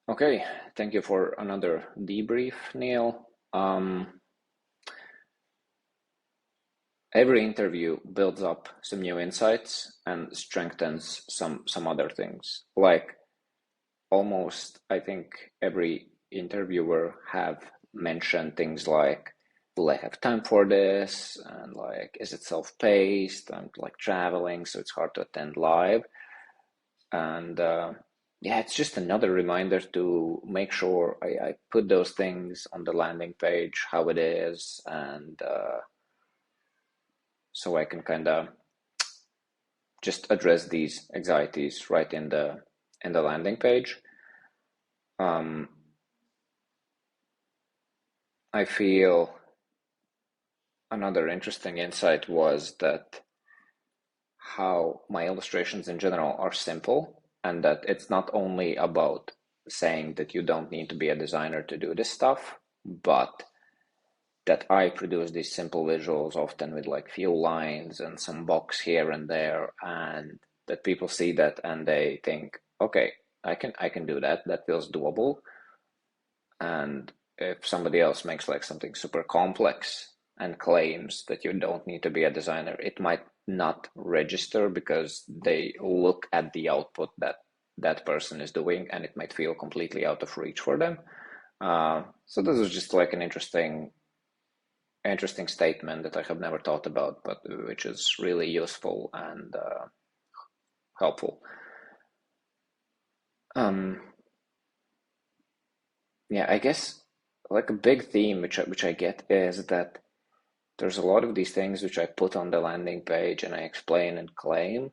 Okay, thank you for another debrief, Neil. Every interview builds up some new insights and strengthens some other things. Like almost, I think every interviewer have mentioned things like, will I have time for this? And like, is it self-paced? I'm like traveling, so it's hard to attend live. And yeah, it's just another reminder to make sure I put those things on the landing page, how it is, and so I can kind of just address these anxieties right in the landing page. Um, I feel another interesting insight was that how my illustrations in general are simple, and that it's not only about saying that you don't need to be a designer to do this stuff, but that I produce these simple visuals, often with like few lines and some box here and there, and that people see that and they think, okay, I can do that. That feels doable. And if somebody else makes like something super complex and claims that you don't need to be a designer, it might not register because they look at the output that that person is doing, and it might feel completely out of reach for them. So this is just like an interesting statement that I have never thought about, but which is really useful and helpful. Um, yeah, I guess like a big theme which I get is that there's a lot of these things which I put on the landing page and I explain and claim,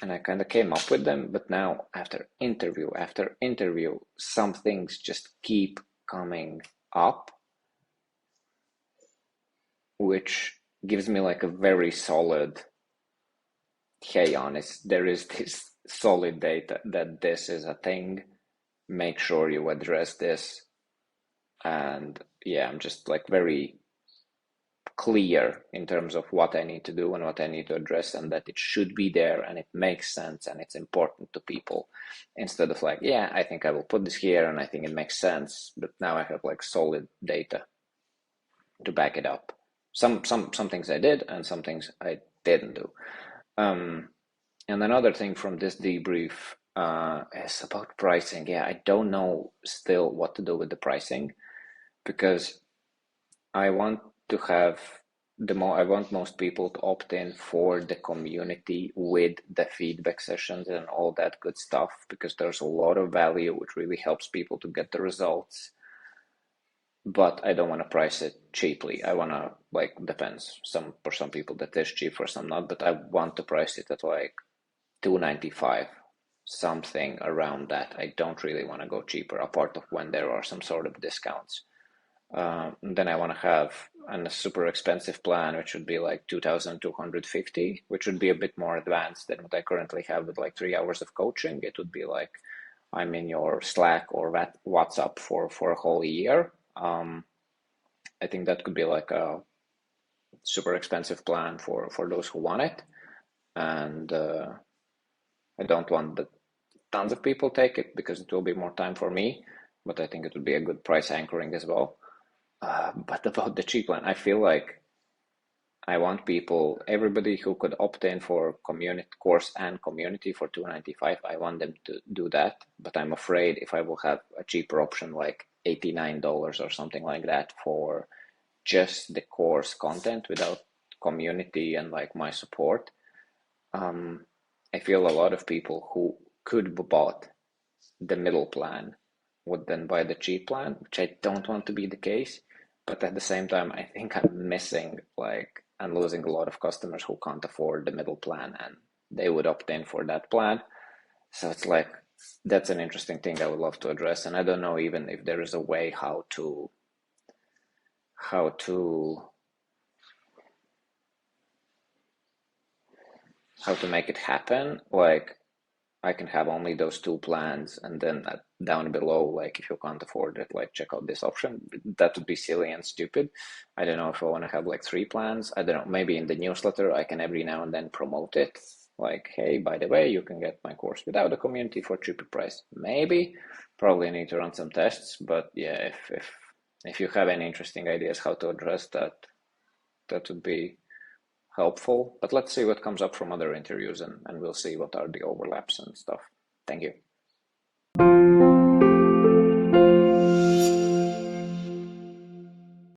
and I kind of came up with them, but now after interview, some things just keep coming up, which gives me like a very solid, hey, honest, there is this solid data that this is a thing. Make sure you address this. And yeah, I'm just like very clear in terms of what I need to do and what I need to address, and that it should be there and it makes sense and it's important to people. Instead of like, yeah, I think I will put this here and I think it makes sense, but now I have like solid data to back it up. Some things I did and some things I didn't do. Um, And another thing from this debrief is about pricing. Yeah, I don't know still what to do with the pricing because I want to have I want most people to opt in for the community with the feedback sessions and all that good stuff, because there's a lot of value which really helps people to get the results. But I don't want to price it cheaply. I want to, like, depends. For some people that is cheap, for some not, but I want to price it at like 295, something around that. I don't really want to go cheaper, apart of when there are some sort of discounts. Then I want to have a super expensive plan, which would be like 2,250, which would be a bit more advanced than what I currently have with like 3 hours of coaching. It would be like I'm in your Slack or WhatsApp for a whole year. I think that could be like a super expensive plan for those who want it. And I don't want that tons of people take it because it will be more time for me, but I think it would be a good price anchoring as well. But about the cheap plan, I feel like I want people, everybody who could opt in for community course and community for 295, I want them to do that. But I'm afraid if I will have a cheaper option like $89 or something like that for just the course content without community and like my support, I feel a lot of people who could have bought the middle plan would then buy the cheap plan, which I don't want to be the case. But at the same time, I think I'm missing like and losing a lot of customers who can't afford the middle plan and they would opt in for that plan. So it's like that's an interesting thing I would love to address. And I don't know even if there is a way how to how to make it happen. Like I can have only those two plans, and then down below, like if you can't afford it, like check out this option. That would be silly and stupid. I don't know if I want to have like three plans. I don't know. Maybe in the newsletter I can every now and then promote it, like, hey, by the way, you can get my course without the community for cheaper price. Maybe, probably need to run some tests, but yeah, if you have any interesting ideas how to address that, that would be helpful. But let's see what comes up from other interviews, and we'll see what are the overlaps and stuff. Thank you.